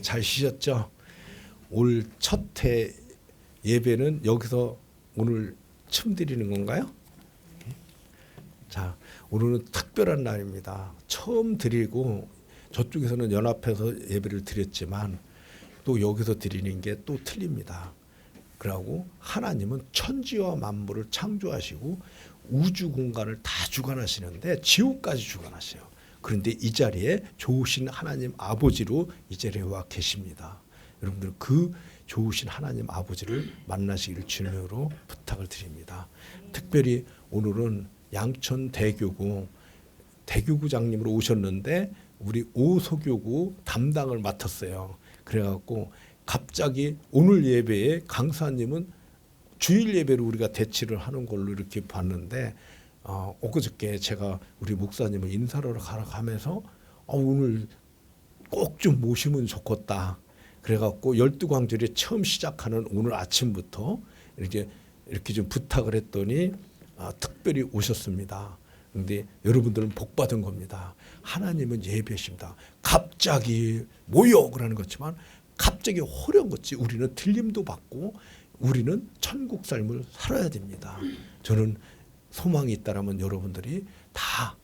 잘 쉬셨죠? 올 첫 해 예배는 여기서 오늘 처음 드리는 건가요? 자, 오늘은 특별한 날입니다. 처음 드리고 저쪽에서는 연합해서 예배를 드렸지만 또 여기서 드리는 게 또 틀립니다. 그러고 하나님은 천지와 만물을 창조하시고 우주 공간을 다 주관하시는데 지옥까지 주관하세요. 그런데 이 자리에 좋으신 하나님 아버지로 이 자리에 와 계십니다. 여러분들 그 좋으신 하나님 아버지를 만나시기를 주님으로 부탁을 드립니다. 특별히 오늘은 양천 대교구장님으로 오셨는데 우리 오소교구 담당을 맡았어요. 그래갖고 갑자기 오늘 예배에 강사님은 주일 예배를 우리가 대치를 하는 걸로 이렇게 봤는데 엊그저께 제가 우리 목사님을 인사를 가라 하면서 오늘 꼭 좀 모시면 좋겠다. 그래갖고 12광절이 처음 시작하는 오늘 아침부터 이렇게 좀 부탁을 했더니 특별히 오셨습니다. 그런데 여러분들은 복 받은 겁니다. 하나님은 예배십니다. 갑자기 모여 그러는 거지만 갑자기 호령 것이 우리는 들림도 받고 우리는 천국 삶을 살아야 됩니다. 저는 소망이 있다라면 여러분들이 다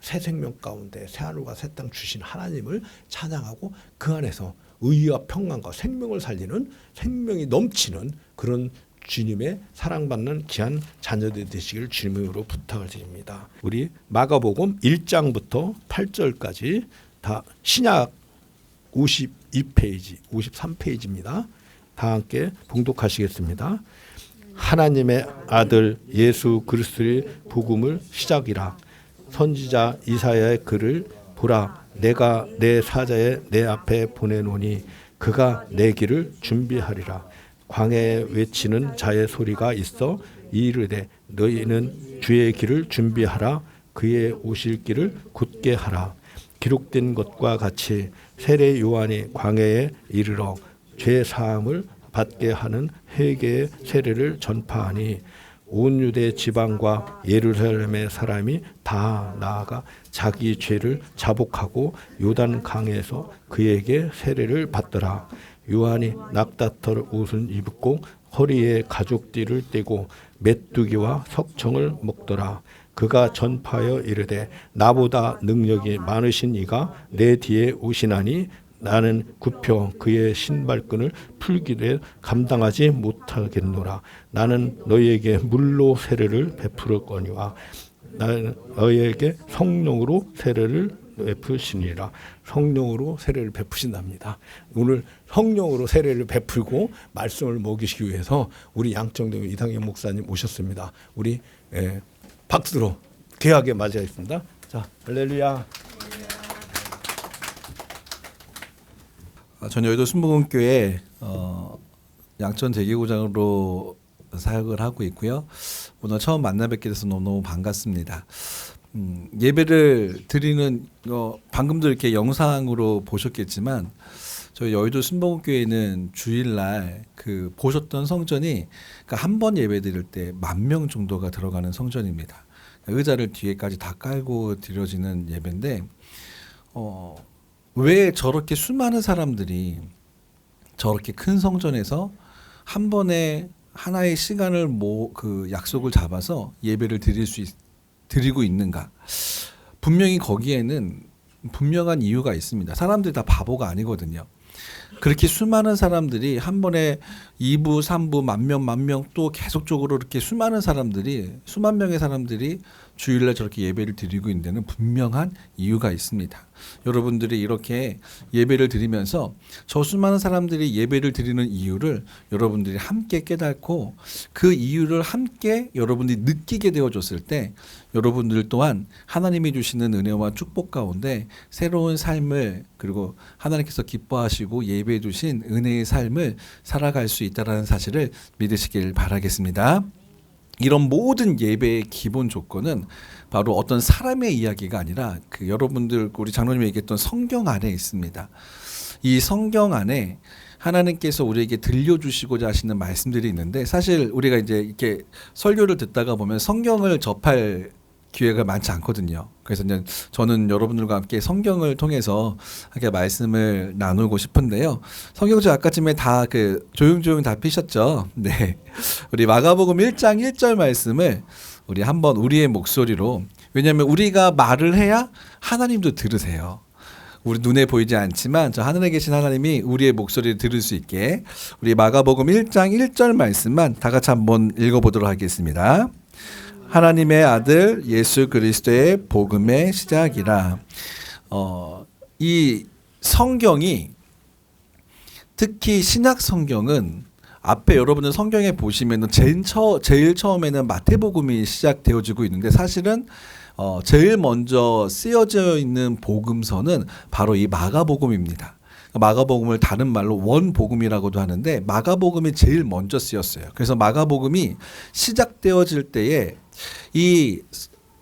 새 생명 가운데 새 하늘과 새 땅 주신 하나님을 찬양하고 그 안에서 의와 평안과 생명을 살리는 생명이 넘치는 그런 주님의 사랑받는 귀한 자녀들 되시길 주님으로 부탁을 드립니다. 우리 마가복음 1장부터 8절까지 다 신약 52페이지, 53페이지입니다. 다 함께 봉독하시겠습니다. 하나님의 아들 예수 그리스도의 복음을 시작이라. 선지자 이사야의 글을 보라. 내가 내 사자에 내 앞에 보내노니 그가 내 길을 준비하리라. 광야에 외치는 자의 소리가 있어 이르되 너희는 주의 길을 준비하라. 그의 오실 길을 굳게 하라. 기록된 것과 같이 세례 요한이 광야에 이르러 죄 사함을 받게 하는 회개의 세례를 전파하니 온 유대 지방과 예루살렘의 사람이 다 나아가 자기 죄를 자복하고 요단 강에서 그에게 세례를 받더라. 요한이 낙타털 옷을 입고 허리에 가죽띠를 떼고 메뚜기와 석청을 먹더라. 그가 전파하여 이르되 나보다 능력이 많으신 이가 내 뒤에 오시나니 나는 굽혀 그의 신발끈을 풀기를 감당하지 못하겠노라. 나는 너희에게 물로 세례를 베풀었거니와 나는 너희에게 성령으로 세례를 베푸시니라. 성령으로 세례를 베푸신답니다. 오늘 성령으로 세례를 베풀고 말씀을 먹이시기 위해서 우리 양천대 이상현 목사님 오셨습니다. 우리 박수로 귀하게 맞이하겠습니다. 자, 할렐루야. 저는 여의도 순복음교회 양천 대기구장으로 사역을 하고 있고요. 오늘 처음 만나 뵙게 돼서 너무 반갑습니다. 예배를 드리는 방금도 이렇게 영상으로 보셨겠지만 저희 여의도 순복음교회는 주일날 그 보셨던 성전이 그러니까 한 번 예배 드릴 때 10,000명 정도가 들어가는 성전입니다. 의자를 뒤에까지 다 깔고 드려지는 예배인데 왜 저렇게 수많은 사람들이 저렇게 큰 성전에서 한 번에 하나의 시간을 그 약속을 잡아서 예배를 드리고 있는가? 분명히 거기에는 분명한 이유가 있습니다. 사람들이 다 바보가 아니거든요. 그렇게 수많은 사람들이 한 번에 2부, 3부, 10,000명 또 계속적으로 이렇게 수만 명의 사람들이 주일날 저렇게 예배를 드리고 있는 데는 분명한 이유가 있습니다. 여러분들이 이렇게 예배를 드리면서 저 수많은 사람들이 예배를 드리는 이유를 여러분들이 함께 깨닫고 그 이유를 함께 여러분들이 느끼게 되어줬을 때 여러분들 또한 하나님이 주시는 은혜와 축복 가운데 새로운 삶을 그리고 하나님께서 기뻐하시고 예배해 주신 은혜의 삶을 살아갈 수 있다는 사실을 믿으시길 바라겠습니다. 이런 모든 예배의 기본 조건은 바로 어떤 사람의 이야기가 아니라 그 여러분들 우리 장로님이 얘기했던 성경 안에 있습니다. 이 성경 안에 하나님께서 우리에게 들려주시고자 하시는 말씀들이 있는데 사실 우리가 이제 이렇게 설교를 듣다가 보면 성경을 접할 기회가 많지 않거든요. 그래서 이제 저는 여러분들과 함께 성경을 통해서 함께 말씀을 나누고 싶은데요. 성경책 아까쯤에 다 그 조용조용 다 피셨죠? 네. 우리 마가복음 1장 1절 말씀을 우리 한번 우리의 목소리로, 왜냐하면 우리가 말을 해야 하나님도 들으세요. 우리 눈에 보이지 않지만 저 하늘에 계신 하나님이 우리의 목소리를 들을 수 있게 우리 마가복음 1장 1절 말씀만 다 같이 한번 읽어보도록 하겠습니다. 하나님의 아들 예수 그리스도의 복음의 시작이라. 이 성경이, 특히 신약 성경은 앞에 여러분들 성경에 보시면은 제일 처음에는 마태복음이 시작되어지고 있는데, 사실은 제일 먼저 쓰여져 있는 복음서는 바로 이 마가복음입니다. 마가복음을 다른 말로 원복음이라고도 하는데, 마가복음이 제일 먼저 쓰였어요. 그래서 마가복음이 시작되어질 때에 이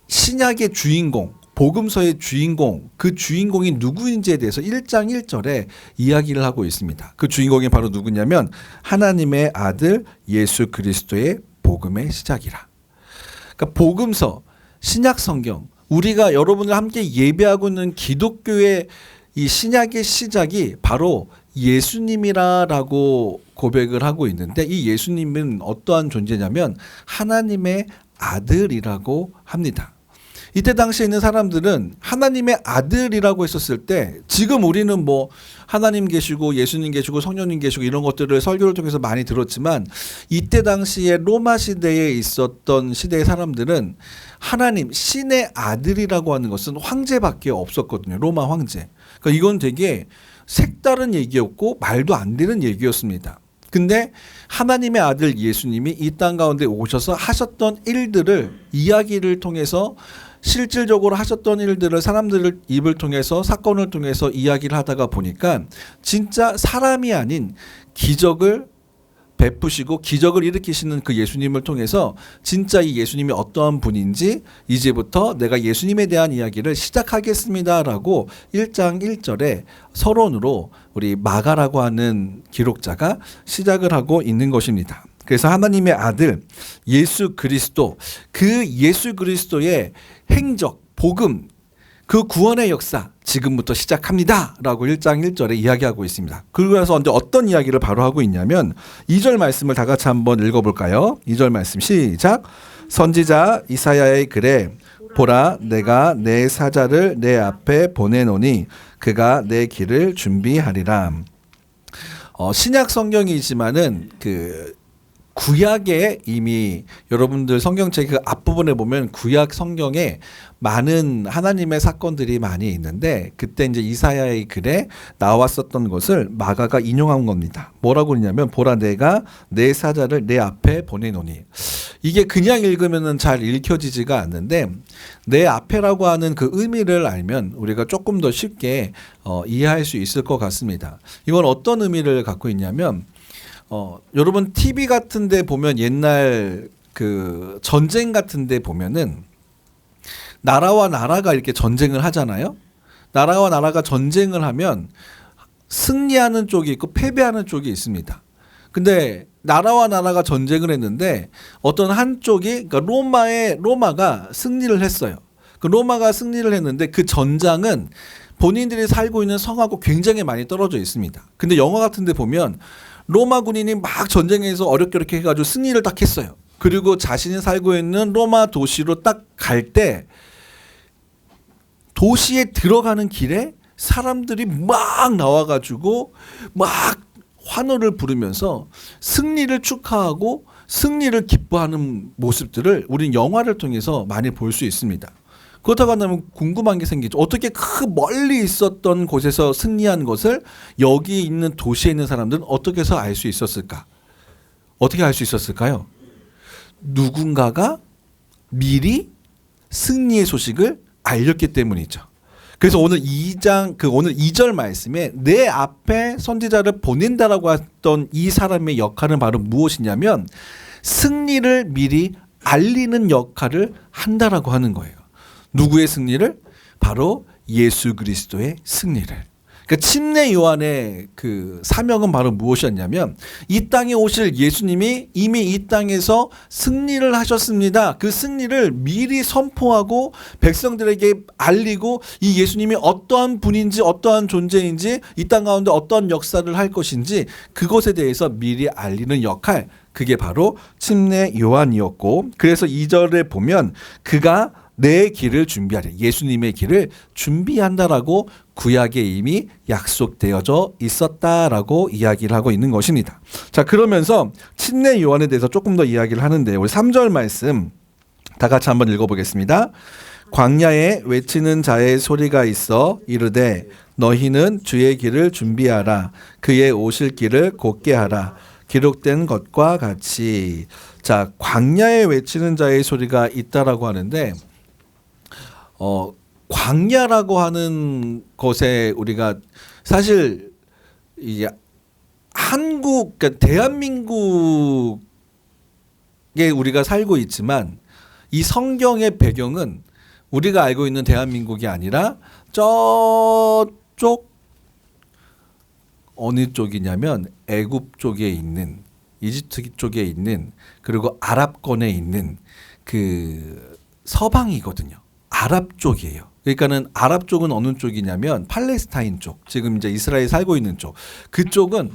신약의 주인공, 복음서의 주인공, 그 주인공이 누구인지에 대해서 1장 1절에 이야기를 하고 있습니다. 그 주인공이 바로 누구냐면 하나님의 아들 예수 그리스도의 복음의 시작이라. 그러니까 복음서, 신약 성경, 우리가 여러분들 함께 예배하고 있는 기독교의 이 신약의 시작이 바로 예수님이라고 고백을 하고 있는데, 이 예수님은 어떠한 존재냐면 하나님의 아들이라고 합니다. 이때 당시에 있는 사람들은 하나님의 아들이라고 했었을 때, 지금 우리는 뭐 하나님 계시고 예수님 계시고 성령님 계시고 이런 것들을 설교를 통해서 많이 들었지만, 이때 당시에 로마 시대에 있었던 시대의 사람들은 하나님, 신의 아들이라고 하는 것은 황제밖에 없었거든요. 로마 황제. 그러니까 이건 되게 색다른 얘기였고 말도 안 되는 얘기였습니다. 근데 하나님의 아들 예수님이 이 땅 가운데 오셔서 하셨던 일들을, 이야기를 통해서 실질적으로 하셨던 일들을 사람들을 입을 통해서, 사건을 통해서 이야기를 하다가 보니까 진짜 사람이 아닌 기적을 베푸시고 기적을 일으키시는 그 예수님을 통해서 진짜 이 예수님이 어떠한 분인지 이제부터 내가 예수님에 대한 이야기를 시작하겠습니다라고 1장 1절에 서론으로 우리 마가라고 하는 기록자가 시작을 하고 있는 것입니다. 그래서 하나님의 아들 예수 그리스도, 그 예수 그리스도의 행적, 복음, 그 구원의 역사 지금부터 시작합니다 라고 1장 1절에 이야기하고 있습니다. 그러면서 언제 어떤 이야기를 바로 하고 있냐면 2절 말씀을 다 같이 한번 읽어볼까요? 2절 말씀 시작. 선지자 이사야의 글에 보라, 내가 내 사자를 내 앞에 보내노니 그가 내 길을 준비하리라. 신약 성경이지만은 그 구약에 이미 여러분들 성경책 그 앞부분에 보면 구약 성경에 많은 하나님의 사건들이 많이 있는데, 그때 이제 이사야의 글에 나왔었던 것을 마가가 인용한 겁니다. 뭐라고 했냐면 보라, 내가 내 사자를 내 앞에 보내노니. 이게 그냥 읽으면은 잘 읽혀지지가 않는데, 내 앞에라고 하는 그 의미를 알면 우리가 조금 더 쉽게 이해할 수 있을 것 같습니다. 이건 어떤 의미를 갖고 있냐면, 여러분 TV 같은 데 보면 옛날 그 전쟁 같은 데 보면은 나라와 나라가 이렇게 전쟁을 하잖아요. 나라와 나라가 전쟁을 하면 승리하는 쪽이 있고 패배하는 쪽이 있습니다. 근데 나라와 나라가 전쟁을 했는데 어떤 한쪽이, 그러니까 로마가 승리를 했어요. 그 로마가 승리를 했는데 그 전장은 본인들이 살고 있는 성하고 굉장히 많이 떨어져 있습니다. 근데 영화 같은 데 보면 로마 군인이 막 전쟁에서 어렵게 해가지고 승리를 딱 했어요. 그리고 자신이 살고 있는 로마 도시로 딱 갈 때 도시에 들어가는 길에 사람들이 막 나와가지고 막 환호를 부르면서 승리를 축하하고 승리를 기뻐하는 모습들을 우리는 영화를 통해서 많이 볼 수 있습니다. 그렇다고 한다면 궁금한 게 생기죠. 어떻게 그 멀리 있었던 곳에서 승리한 것을 여기 있는 도시에 있는 사람들은 어떻게 해서 알 수 있었을까? 어떻게 알 수 있었을까요? 누군가가 미리 승리의 소식을 알렸기 때문이죠. 그래서 오늘 2절 말씀에 내 앞에 선지자를 보낸다라고 했던 이 사람의 역할은 바로 무엇이냐면 승리를 미리 알리는 역할을 한다라고 하는 거예요. 누구의 승리를? 바로 예수 그리스도의 승리를. 그러니까 침례 요한의 그 사명은 바로 무엇이었냐면 이 땅에 오실 예수님이 이미 이 땅에서 승리를 하셨습니다. 그 승리를 미리 선포하고 백성들에게 알리고 이 예수님이 어떠한 분인지 어떠한 존재인지 이 땅 가운데 어떠한 역사를 할 것인지 그것에 대해서 미리 알리는 역할, 그게 바로 침례 요한이었고, 그래서 2절에 보면 그가 내 길을 준비하리, 예수님의 길을 준비한다라고 구약에 이미 약속되어져 있었다라고 이야기를 하고 있는 것입니다. 자, 그러면서 침례 요한에 대해서 조금 더 이야기를 하는데 우리 3절 말씀 다 같이 한번 읽어보겠습니다. 광야에 외치는 자의 소리가 있어 이르되 너희는 주의 길을 준비하라, 그의 오실 길을 곧게 하라, 기록된 것과 같이. 자, 광야에 외치는 자의 소리가 있다라고 하는데 광야라고 하는 것에 우리가 사실 이게 한국, 그러니까 대한민국에 우리가 살고 있지만 이 성경의 배경은 우리가 알고 있는 대한민국이 아니라 저쪽 어느 쪽이냐면 애굽 쪽에 있는, 이집트 쪽에 있는, 그리고 아랍권에 있는 그 서방이거든요. 아랍 쪽이에요. 그러니까는 아랍 쪽은 어느 쪽이냐면 팔레스타인 쪽, 지금 이제 이스라엘 살고 있는 쪽. 그쪽은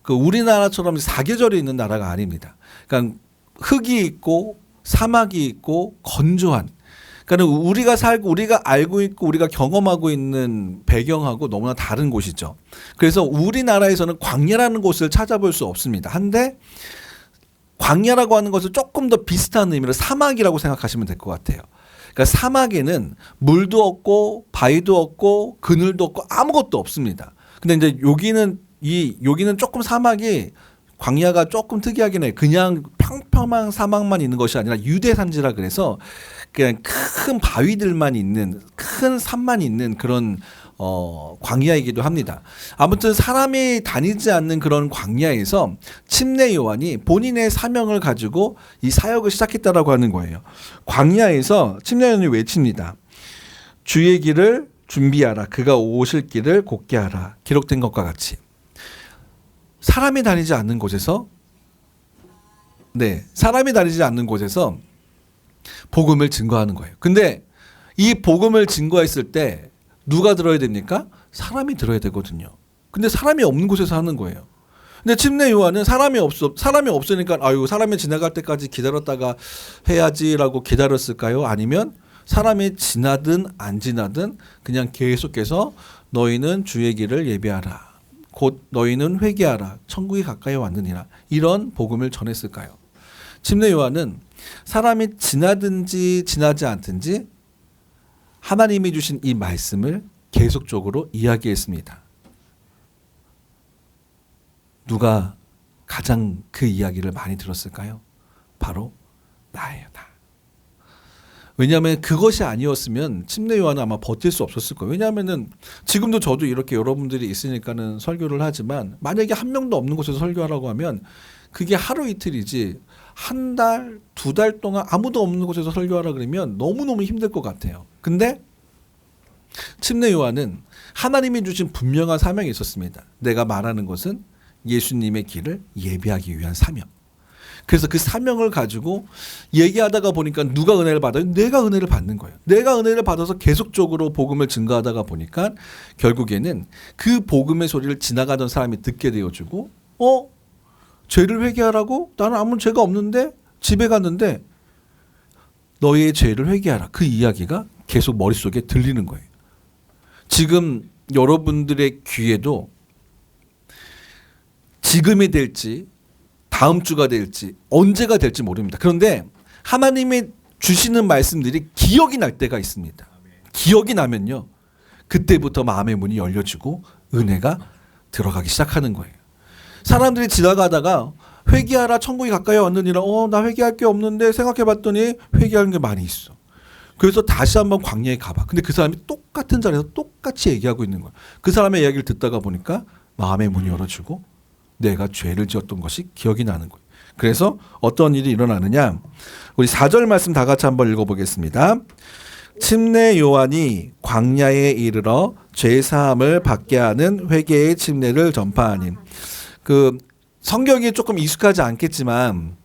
그 우리나라처럼 사계절이 있는 나라가 아닙니다. 그러니까 흙이 있고 사막이 있고 건조한. 그러니까 우리가 살고 우리가 알고 있고 우리가 경험하고 있는 배경하고 너무나 다른 곳이죠. 그래서 우리나라에서는 광야라는 곳을 찾아볼 수 없습니다. 한데 광야라고 하는 것을 조금 더 비슷한 의미로 사막이라고 생각하시면 될 것 같아요. 그러니까 사막에는 물도 없고 바위도 없고 그늘도 없고 아무것도 없습니다. 근데 이제 여기는 조금 사막이, 광야가 조금 특이하긴 해요. 그냥 평평한 사막만 있는 것이 아니라 유대산지라 그래서 그냥 큰 바위들만 있는, 큰 산만 있는 그런 광야이기도 합니다. 아무튼 사람이 다니지 않는 그런 광야에서 침례 요한이 본인의 사명을 가지고 이 사역을 시작했다라고 하는 거예요. 광야에서 침례 요한이 외칩니다. 주의 길을 준비하라, 그가 오실 길을 곧게 하라, 기록된 것과 같이. 사람이 다니지 않는 곳에서, 사람이 다니지 않는 곳에서 복음을 증거하는 거예요. 근데 이 복음을 증거했을 때 누가 들어야 됩니까? 사람이 들어야 되거든요. 근데 사람이 없는 곳에서 하는 거예요. 근데 침례 요한은 사람이 없으니까 사람이 지나갈 때까지 기다렸다가 해야지라고 기다렸을까요? 아니면 사람이 지나든 안 지나든 그냥 계속해서 너희는 주의 길을 예비하라, 곧 너희는 회개하라, 천국이 가까이 왔느니라, 이런 복음을 전했을까요? 침례 요한은 사람이 지나든지 지나지 않든지 하나님이 주신 이 말씀을 계속적으로 이야기했습니다. 누가 가장 그 이야기를 많이 들었을까요? 바로 나예요, 나. 왜냐하면 그것이 아니었으면 침례 요한은 아마 버틸 수 없었을 거예요. 왜냐하면은 지금도 저도 이렇게 여러분들이 있으니까는 설교를 하지만 만약에 한 명도 없는 곳에서 설교하라고 하면 그게 하루 이틀이지 한 달, 두 달 동안 아무도 없는 곳에서 설교하라 그러면 너무너무 힘들 것 같아요. 근데 침례 요한은 하나님이 주신 분명한 사명이 있었습니다. 내가 말하는 것은 예수님의 길을 예비하기 위한 사명. 그래서 그 사명을 가지고 얘기하다가 보니까 누가 은혜를 받아요? 내가 은혜를 받는 거예요. 내가 은혜를 받아서 계속적으로 복음을 증거하다가 보니까 결국에는 그 복음의 소리를 지나가던 사람이 듣게 되어주고, 죄를 회개하라고? 나는 아무 죄가 없는데? 집에 갔는데 너의 죄를 회개하라, 그 이야기가 계속 머릿속에 들리는 거예요. 지금 여러분들의 귀에도 지금이 될지 다음 주가 될지 언제가 될지 모릅니다. 그런데 하나님이 주시는 말씀들이 기억이 날 때가 있습니다. 기억이 나면요, 그때부터 마음의 문이 열려지고 은혜가 들어가기 시작하는 거예요. 사람들이 지나가다가 회개하라, 천국이 가까이 왔느니라, 나 회개할 게 없는데 생각해봤더니 회개하는 게 많이 있어. 그래서 다시 한번 광야에 가봐. 근데 그 사람이 똑같은 자리에서 똑같이 얘기하고 있는 거야. 그 사람의 이야기를 듣다가 보니까 마음의 문이 열어지고 내가 죄를 지었던 것이 기억이 나는 거예요. 그래서 어떤 일이 일어나느냐, 우리 4절 말씀 다 같이 한번 읽어보겠습니다. 침례 요한이 광야에 이르러 죄 사함을 받게 하는 회개의 침례를 전파하니. 그 성경이 조금 익숙하지 않겠지만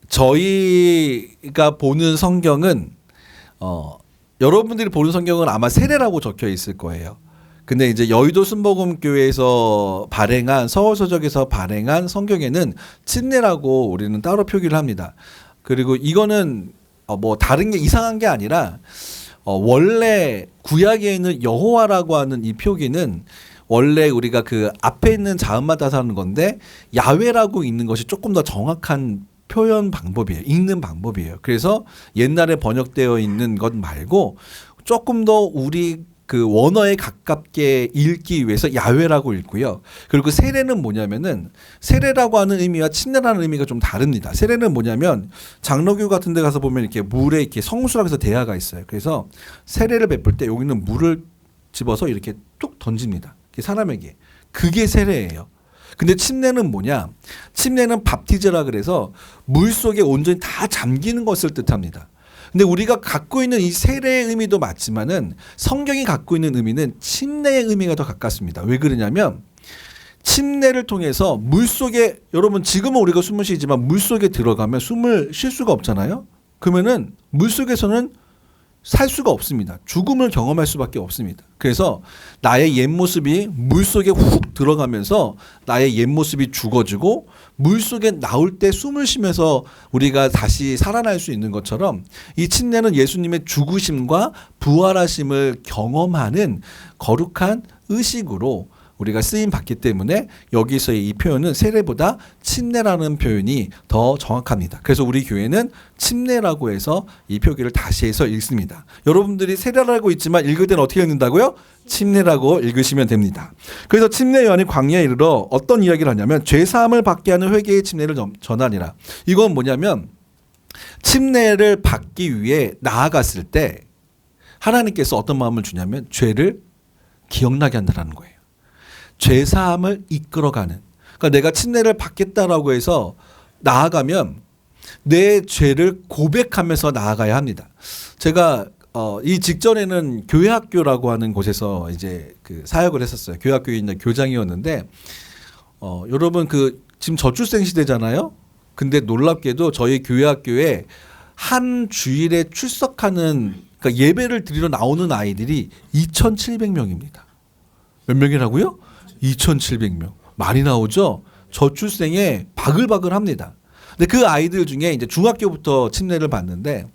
저희가 보는 성경은 여러분들이 보는 성경은 아마 세례라고 적혀 있을 거예요. 근데 이제 여의도 순복음교회에서 발행한 서울서적에서 발행한 성경에는 침례라고 우리는 따로 표기를 합니다. 그리고 이거는 뭐 다른 게 이상한 게 아니라 원래 구약에 있는 여호와라고 하는 이 표기는 원래 우리가 그 앞에 있는 자음만 따서 하는 건데 야훼라고 있는 것이 조금 더 정확한 표현 방법이에요. 읽는 방법이에요. 그래서 옛날에 번역되어 있는 것 말고 조금 더 우리 그 원어에 가깝게 읽기 위해서 야훼라고 읽고요. 그리고 세례는 뭐냐면은 세례라고 하는 의미와 침례라는 의미가 좀 다릅니다. 세례는 뭐냐면 장로교 같은 데 가서 보면 이렇게 물에 이렇게 성수라고 해서 대야가 있어요. 그래서 세례를 베풀 때 여기는 물을 집어서 이렇게 뚝 던집니다. 사람에게. 그게 세례예요. 근데 침례는 뭐냐? 침례는 밥티즈라 그래서 물 속에 온전히 다 잠기는 것을 뜻합니다. 근데 우리가 갖고 있는 이 세례의 의미도 맞지만은 성경이 갖고 있는 의미는 침례의 의미가 더 가깝습니다. 왜 그러냐면 침례를 통해서 물 속에 여러분 지금은 우리가 숨을 쉬지만 물 속에 들어가면 숨을 쉴 수가 없잖아요. 그러면은 물 속에서는 살 수가 없습니다. 죽음을 경험할 수밖에 없습니다. 그래서 나의 옛 모습이 물 속에 훅 들어가면서 나의 옛 모습이 죽어지고 물 속에 나올 때 숨을 쉬면서 우리가 다시 살아날 수 있는 것처럼 이 침례는 예수님의 죽으심과 부활하심을 경험하는 거룩한 의식으로 우리가 쓰임 받기 때문에 여기서의 이 표현은 세례보다 침례라는 표현이 더 정확합니다. 그래서 우리 교회는 침례라고 해서 이 표기를 다시 해서 읽습니다. 여러분들이 세례라고 있지만 읽을 때는 어떻게 읽는다고요? 침례라고 읽으시면 됩니다. 그래서 침례 요한이 광야에 이르러 어떤 이야기를 하냐면 죄 사함을 받게 하는 회개의 침례를 전하니라. 이건 뭐냐면 침례를 받기 위해 나아갔을 때 하나님께서 어떤 마음을 주냐면 죄를 기억나게 한다는 거예요. 죄 사함을 이끌어가는. 그러니까 내가 침례를 받겠다라고 해서 나아가면 내 죄를 고백하면서 나아가야 합니다. 제가 이 직전에는 교회학교라고 하는 곳에서 이제 그 사역을 했었어요. 교회학교에 있는 교장이었는데 여러분 지금 저출생 시대잖아요. 근데 놀랍게도 저희 교회학교에 한 주일에 출석하는 그러니까 예배를 드리러 나오는 아이들이 2,700명입니다. 몇 명이라고요? 2,700명. 많이 나오죠? 저출생에 바글바글합니다. 근데 그 아이들 중에 이제 중학교부터 침례를 받는데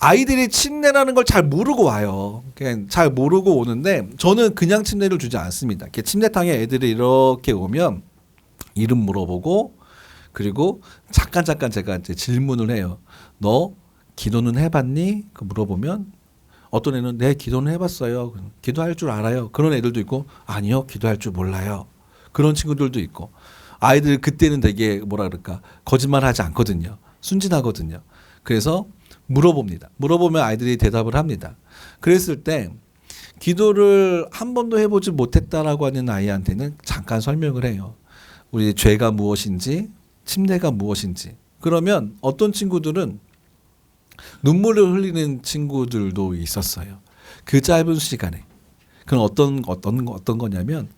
아이들이 침례라는 걸 잘 모르고 와요. 그냥 잘 모르고 오는데 저는 그냥 침례를 주지 않습니다. 이렇게 침례탕에 애들이 이렇게 오면 이름 물어보고 그리고 잠깐 제가 이제 질문을 해요. 너 기도는 해봤니? 그 물어보면 어떤 애는 네 기도는 해봤어요. 기도할 줄 알아요. 그런 애들도 있고 아니요 기도할 줄 몰라요. 그런 친구들도 있고 아이들 그때는 되게 뭐라 그럴까 거짓말하지 않거든요. 순진하거든요. 그래서 물어봅니다. 물어보면 아이들이 대답을 합니다. 그랬을 때 기도를 한 번도 해보지 못했다라고 하는 아이한테는 잠깐 설명을 해요. 우리 죄가 무엇인지 침례가 무엇인지. 그러면 어떤 친구들은 눈물을 흘리는 친구들도 있었어요. 그 짧은 시간에. 그건 어떤 거냐면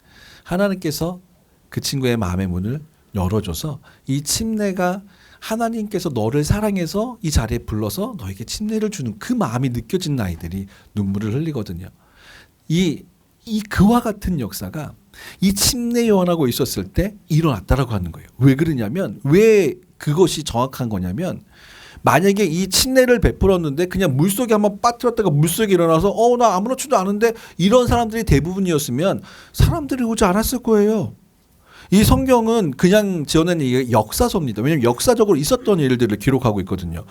하나님께서 그 친구의 마음의 문을 열어줘서 이 침례가 하나님께서 너를 사랑해서 이 자리에 불러서 너에게 침례를 주는 그 마음이 느껴진 아이들이 눈물을 흘리거든요. 이 그와 같은 역사가 이 침례 요한하고 있었을 때 일어났다라고 하는 거예요. 왜 그러냐면 왜 그것이 정확한 거냐면 만약에 이 침례를 베풀었는데 그냥 물속에 한번 빠뜨렸다가 물속에 일어나서 나 아무렇지도 않은데 이런 사람들이 대부분이었으면 사람들이 오지 않았을 거예요. 이 성경은 그냥 지어낸 역사서입니다. 왜냐하면 역사적으로 있었던 일들을 기록하고 있거든요.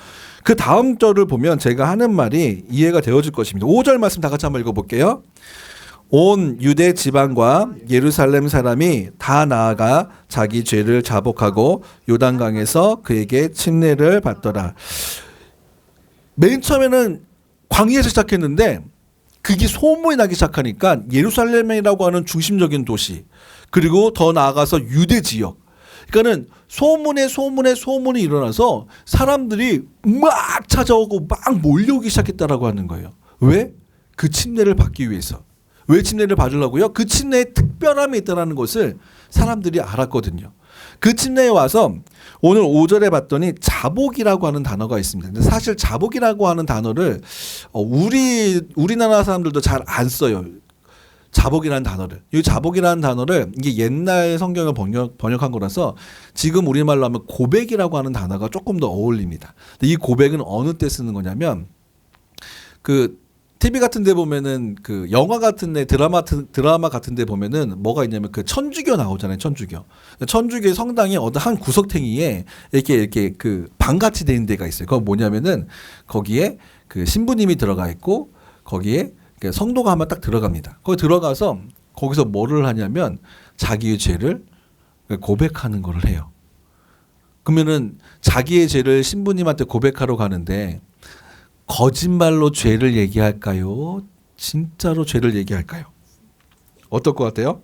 그 다음 절을 보면 제가 하는 말이 이해가 되어질 것입니다. 5절 말씀 다 같이 한번 읽어볼게요. 온 유대 지방과 예루살렘 사람이 다 나아가 자기 죄를 자복하고 요단강에서 그에게 침례를 받더라. 맨 처음에는 광야에서 시작했는데 그게 소문이 나기 시작하니까 예루살렘이라고 하는 중심적인 도시 그리고 더 나아가서 유대 지역 그러니까는 소문이 일어나서 사람들이 막 찾아오고 막 몰려오기 시작했다라고 하는 거예요. 왜? 그 침례를 받기 위해서. 왜 침례를 받으려고요? 그 침례에 특별함이 있다는 것을 사람들이 알았거든요. 그 침례에 와서 오늘 5절에 봤더니 자복이라고 하는 단어가 있습니다. 근데 사실 자복이라고 하는 단어를 우리나라 사람들도 잘 안 써요. 자복이라는 단어를. 이 자복이라는 단어를 이게 옛날 성경을 번역한 거라서 지금 우리말로 하면 고백이라고 하는 단어가 조금 더 어울립니다. 근데 이 고백은 어느 때 쓰는 거냐면 그 TV 같은 데 보면은 그 영화 같은 데 드라마 같은 데 보면은 뭐가 있냐면 그 천주교 나오잖아요. 천주교 성당이 어떤 한 구석탱이에 이렇게 그 방같이 돼 있는 데가 있어요. 그거 뭐냐면은 거기에 그 신부님이 들어가 있고 거기에 성도가 한번 딱 들어갑니다. 거기 들어가서 거기서 뭐를 하냐면 자기의 죄를 고백하는 거를 해요. 그러면은 자기의 죄를 신부님한테 고백하러 가는데 거짓말로 죄를 얘기할까요? 진짜로 죄를 얘기할까요? 어떨 것 같아요?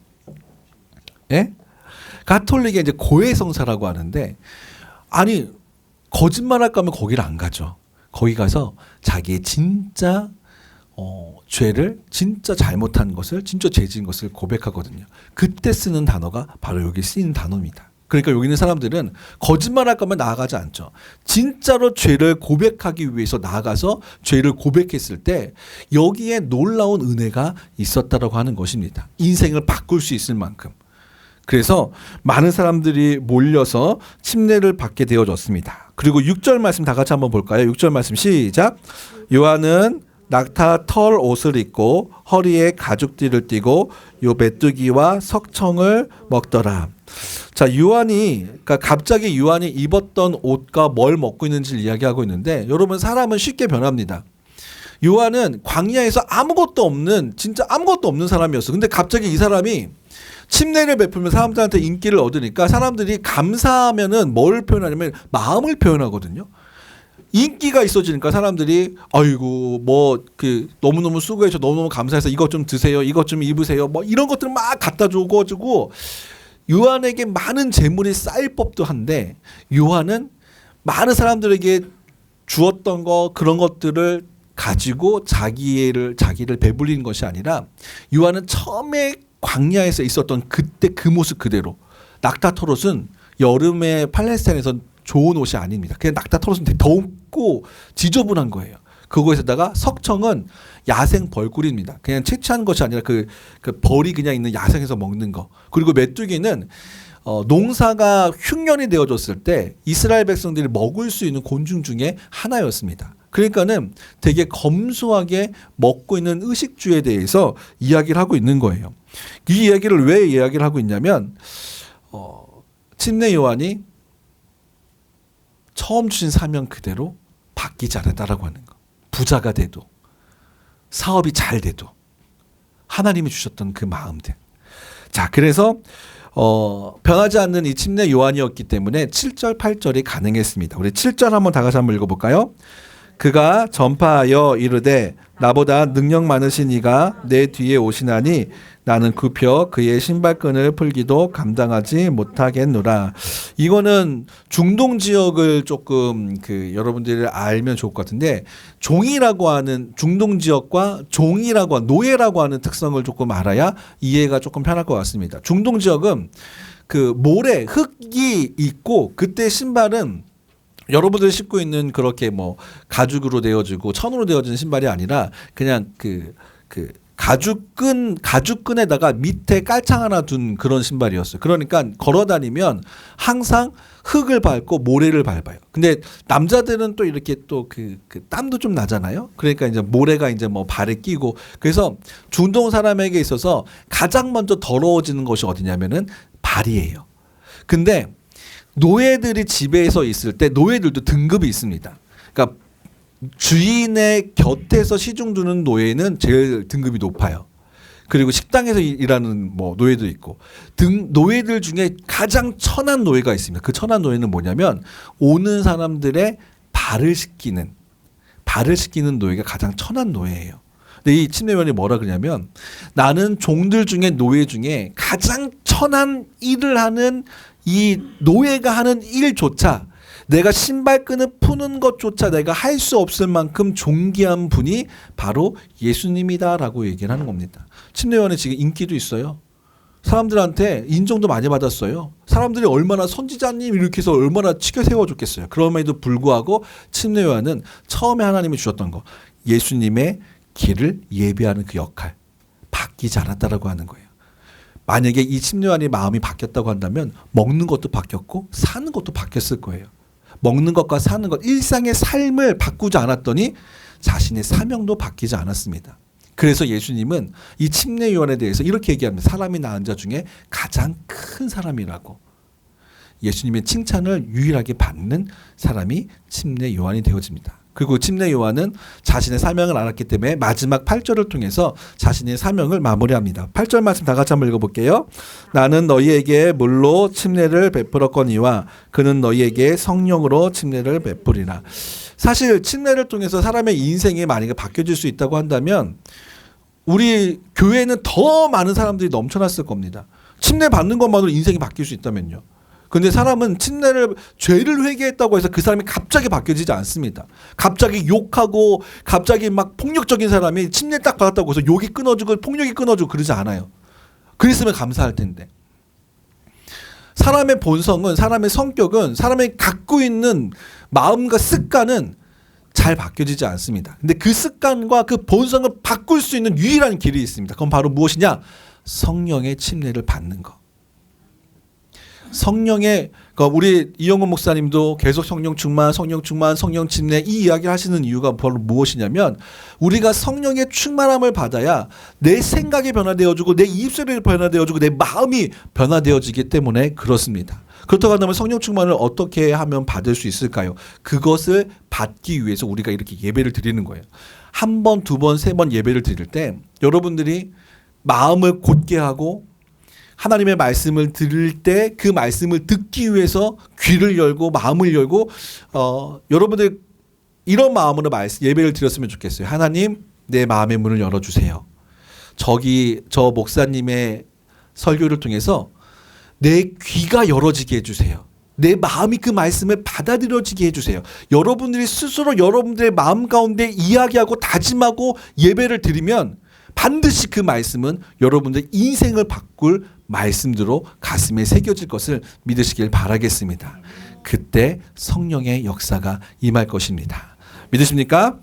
예? 가톨릭에 이제 고해성사라고 하는데 아니 거짓말할 거면 거기를 안 가죠. 거기 가서 자기의 진짜 죄를 진짜 잘못한 것을 진짜 죄진 것을 고백하거든요. 그때 쓰는 단어가 바로 여기 쓰이는 단어입니다. 그러니까 여기 있는 사람들은 거짓말할 거면 나아가지 않죠. 진짜로 죄를 고백하기 위해서 나아가서 죄를 고백했을 때 여기에 놀라운 은혜가 있었다라고 하는 것입니다. 인생을 바꿀 수 있을 만큼. 그래서 많은 사람들이 몰려서 침례를 받게 되어졌습니다. 그리고 6절 말씀 다 같이 한번 볼까요? 6절 말씀 시작. 요한은 낙타 털 옷을 입고 허리에 가죽띠를 띠고 요 메뚜기와 석청을 먹더라. 자, 그러니까 갑자기 요한이 입었던 옷과 뭘 먹고 있는지를 이야기하고 있는데 여러분 사람은 쉽게 변합니다. 요한은 광야에서 진짜 아무것도 없는 사람이었어. 근데 갑자기 이 사람이 침례를 베풀면 사람들한테 인기를 얻으니까 사람들이 감사하면은 뭘 표현하냐면 마음을 표현하거든요. 인기가 있어지니까 사람들이 아이고 너무너무 수고해서 너무너무 감사해서 이것 좀 드세요, 이것 좀 입으세요, 뭐 이런 것들 막 갖다 줘가지고 요한에게 많은 재물이 쌓일 법도 한데 요한은 많은 사람들에게 주었던 거 그런 것들을 가지고 자기를 배불리는 것이 아니라 요한은 처음에 광야에서 있었던 그때 그 모습 그대로 낙타털옷은 여름에 팔레스타인에서 좋은 옷이 아닙니다. 그냥 낙타털옷은 되게 덥고 지저분한 거예요. 그거에다가 석청은 야생 벌꿀입니다. 그냥 채취한 것이 아니라 그 벌이 그냥 있는 야생에서 먹는 거. 그리고 메뚜기는 농사가 흉년이 되어졌을 때 이스라엘 백성들이 먹을 수 있는 곤충 중에 하나였습니다. 그러니까는 되게 검소하게 먹고 있는 의식주에 대해서 이야기를 하고 있는 거예요. 이 이야기를 왜 이야기를 하고 있냐면 침례 요한이 처음 주신 사명 그대로 바뀌지 않았다라고 하는 거. 부자가 돼도 사업이 잘 돼도 하나님이 주셨던 그 마음들. 자, 그래서 변하지 않는 이 침례 요한이었기 때문에 7절 8절이 가능했습니다. 우리 7절 한번 다 같이 한번 읽어볼까요? 그가 전파하여 이르되 나보다 능력 많으신 이가 내 뒤에 오시나니 나는 굽혀 그의 신발끈을 풀기도 감당하지 못하겠노라. 이거는 중동 지역을 조금 여러분들이 알면 좋을 것 같은데 종이라고 하는 중동 지역과 종이라고 하는 노예라고 하는 특성을 조금 알아야 이해가 조금 편할 것 같습니다. 중동 지역은 그 모래 흙이 있고 그때 신발은 여러분들이 신고 있는 그렇게 뭐 가죽으로 되어지고 천으로 되어진 신발이 아니라 그냥 가죽끈에다가 밑에 깔창 하나 둔 그런 신발이었어요. 그러니까 걸어 다니면 항상 흙을 밟고 모래를 밟아요. 근데 남자들은 또 이렇게 또 땀도 좀 나잖아요. 그러니까 이제 모래가 이제 뭐 발에 끼고 그래서 중동 사람에게 있어서 가장 먼저 더러워지는 것이 어디냐면은 발이에요. 근데 노예들이 집에서 있을 때 노예들도 등급이 있습니다. 그러니까 주인의 곁에서 시중 두는 노예는 제일 등급이 높아요. 그리고 식당에서 일하는 뭐 노예도 있고 노예들 중에 가장 천한 노예가 있습니다. 그 천한 노예는 뭐냐면 오는 사람들의 발을 씻기는 노예가 가장 천한 노예예요. 근데 이 침례요한이 뭐라 그러냐면 나는 종들 중에 노예 중에 가장 천한 일을 하는 이 노예가 하는 일조차, 내가 신발끈을 푸는 것조차 내가 할 수 없을 만큼 존귀한 분이 바로 예수님이다라고 얘기를 하는 겁니다. 침례요한은 지금 인기도 있어요. 사람들한테 인정도 많이 받았어요. 사람들이 얼마나 선지자님 이렇게 해서 얼마나 치켜 세워줬겠어요. 그럼에도 불구하고 침례요한은 처음에 하나님이 주셨던 거, 예수님의 길을 예비하는 그 역할, 바뀌지 않았다라고 하는 거예요. 만약에 이 침례요한이 마음이 바뀌었다고 한다면 먹는 것도 바뀌었고 사는 것도 바뀌었을 거예요. 먹는 것과 사는 것, 일상의 삶을 바꾸지 않았더니 자신의 사명도 바뀌지 않았습니다. 그래서 예수님은 이 침례요한에 대해서 이렇게 얘기합니다. 사람이 낳은 자 중에 가장 큰 사람이라고. 예수님의 칭찬을 유일하게 받는 사람이 침례요한이 되어집니다. 그리고 침례요한은 자신의 사명을 알았기 때문에 마지막 8절을 통해서 자신의 사명을 마무리합니다. 8절 말씀 다 같이 한번 읽어볼게요. 나는 너희에게 물로 침례를 베풀었거니와 그는 너희에게 성령으로 침례를 베풀이라. 사실 침례를 통해서 사람의 인생이 만약에 바뀌어질 수 있다고 한다면 우리 교회에는 더 많은 사람들이 넘쳐났을 겁니다. 침례 받는 것만으로 인생이 바뀔 수 있다면요. 근데 사람은 침례를, 죄를 회개했다고 해서 그 사람이 갑자기 바뀌어지지 않습니다. 갑자기 욕하고 갑자기 막 폭력적인 사람이 침례 딱 받았다고 해서 욕이 끊어지고 폭력이 끊어지고 그러지 않아요. 그랬으면 감사할 텐데. 사람의 본성은, 사람의 성격은, 사람이 갖고 있는 마음과 습관은 잘 바뀌어지지 않습니다. 근데 그 습관과 그 본성을 바꿀 수 있는 유일한 길이 있습니다. 그건 바로 무엇이냐? 성령의 침례를 받는 것. 성령의, 우리 이영훈 목사님도 계속 성령 충만, 성령 충만, 성령 침례 이 이야기를 하시는 이유가 바로 무엇이냐면 우리가 성령의 충만함을 받아야 내 생각이 변화되어지고 내 입술이 변화되어지고 내 마음이 변화되어지기 때문에 그렇습니다. 그렇다고 한다면 성령 충만을 어떻게 하면 받을 수 있을까요? 그것을 받기 위해서 우리가 이렇게 예배를 드리는 거예요. 한 번, 두 번, 세 번 예배를 드릴 때 여러분들이 마음을 곧게 하고 하나님의 말씀을 들을 때 그 말씀을 듣기 위해서 귀를 열고 마음을 열고 여러분들 이런 마음으로 예배를 드렸으면 좋겠어요. 하나님, 내 마음의 문을 열어주세요. 저 목사님의 설교를 통해서 내 귀가 열어지게 해주세요. 내 마음이 그 말씀을 받아들여지게 해주세요. 여러분들이 스스로 여러분들의 마음 가운데 이야기하고 다짐하고 예배를 드리면 반드시 그 말씀은 여러분들의 인생을 바꿀 말씀대로 가슴에 새겨질 것을 믿으시길 바라겠습니다. 그때 성령의 역사가 임할 것입니다. 믿으십니까?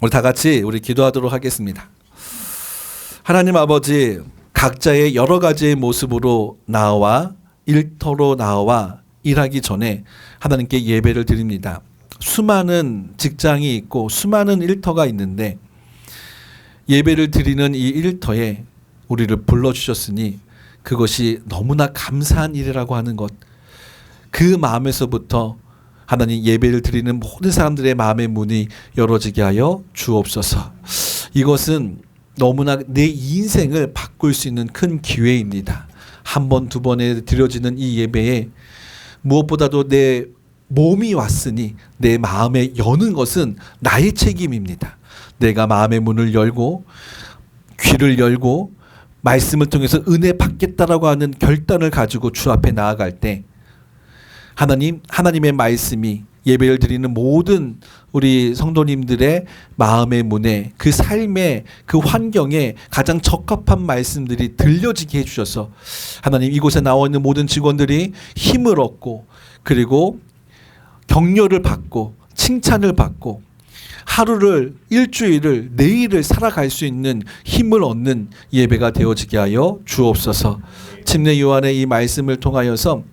우리 다 같이 우리 기도하도록 하겠습니다. 하나님 아버지, 각자의 여러 가지의 모습으로 나와 일터로 나와 일하기 전에 하나님께 예배를 드립니다. 수많은 직장이 있고 수많은 일터가 있는데 예배를 드리는 이 일터에 우리를 불러주셨으니 그것이 너무나 감사한 일이라고 하는 것, 그 마음에서부터 하나님 예배를 드리는 모든 사람들의 마음의 문이 열어지게 하여 주옵소서. 이것은 너무나 내 인생을 바꿀 수 있는 큰 기회입니다. 한 번, 두 번에 드려지는 이 예배에 무엇보다도 내 몸이 왔으니 내 마음에 여는 것은 나의 책임입니다. 내가 마음의 문을 열고 귀를 열고 말씀을 통해서 은혜 받겠다라고 하는 결단을 가지고 주 앞에 나아갈 때 하나님의 말씀이 예배를 드리는 모든 우리 성도님들의 마음의 문에, 그 삶의 그 환경에 가장 적합한 말씀들이 들려지게 해주셔서 하나님, 이곳에 나와 있는 모든 직원들이 힘을 얻고 그리고 격려를 받고 칭찬을 받고 하루를, 일주일을, 내일을 살아갈 수 있는 힘을 얻는 예배가 되어지게 하여 주옵소서. 침례 요한의 이 말씀을 통하여서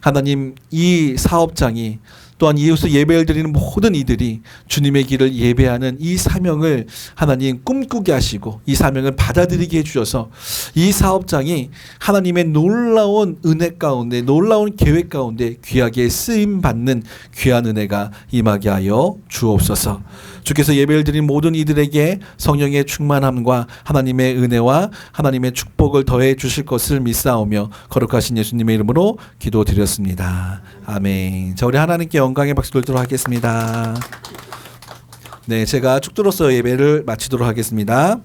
하나님, 이 사업장이 또한 이웃에 예배를 드리는 모든 이들이 주님의 길을 예배하는 이 사명을 하나님 꿈꾸게 하시고 이 사명을 받아들이게 해주셔서 이 사업장이 하나님의 놀라운 은혜 가운데, 놀라운 계획 가운데 귀하게 쓰임받는 귀한 은혜가 임하게 하여 주옵소서. 주께서 예배를 드린 모든 이들에게 성령의 충만함과 하나님의 은혜와 하나님의 축복을 더해 주실 것을 믿사오며 거룩하신 예수님의 이름으로 기도드렸습니다. 아멘. 자, 우리 하나님께 영광의 박수 돌도록 하겠습니다. 네, 제가 축도로서 예배를 마치도록 하겠습니다.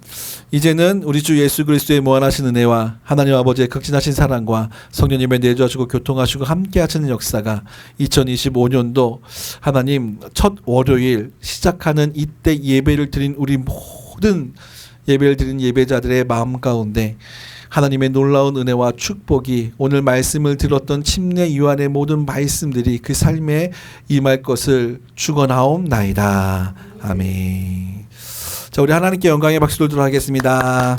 이제는 우리 주 예수 그리스도의 무한하신 은혜와 하나님 아버지의 극진하신 사랑과 성령님의 내주하시고 교통하시고 함께하시는 역사가 2025년도 하나님 첫 월요일 시작하는 이때 예배를 드린 우리 모든 예배를 드린 예배자들의 마음 가운데 하나님의 놀라운 은혜와 축복이 오늘 말씀을 들었던 침례 요한의 모든 말씀들이 그 삶에 임할 것을 축원하옵나이다. 아멘. 자, 우리 하나님께 영광의 박수 돌도록 하겠습니다.